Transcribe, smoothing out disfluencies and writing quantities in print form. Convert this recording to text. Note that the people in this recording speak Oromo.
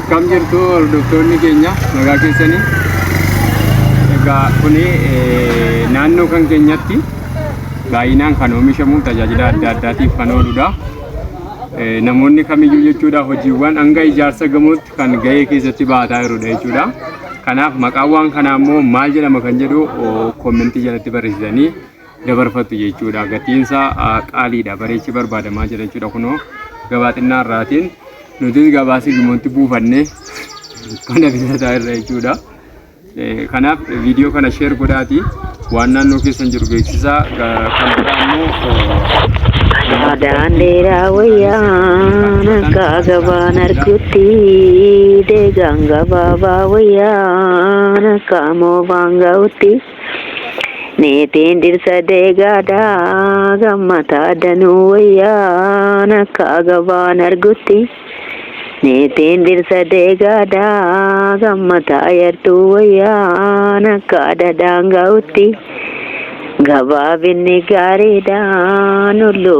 Akkam jirtu hordoftoonni keenya nagaa keessanii. Egaa kuni naannoo kan keenyatti baay'inaan kan oomishamu tajaajila adda addaatiif kan ooludha. Namoonni kamiyyuu jechuudha hojiiwwan hanga ijaarsa gamootti kan gahee keessatti baataa jirudha jechuudha. Kanaaf maqaan waan kanaa immoo maal jedhama kan jedhu koomentii jalatti barreessitanii dabarfattu jechuudha. Gatiinsaa qaaliidha, bareechi barbaadamaa jira jechuudha. Kunoo gabaa xinnaa irraatiin nuti gabaasii gamootti buufannee kana bitataa irra jechuudha. Kanaaf viidiyoo kana share godhaati waan naannoo keessan jiru beeksisaa. Kan biraa immoo Daandera wayana kagabaan argutti deeganga baba wayana kamoo bangautti neetiin dirsa deegaadha gammataa danuu wayana kagabaan argutti neetiin dirsa deegaadha gammataa yartuu wayana kaada daangautti gabaabinni gaariidha nullu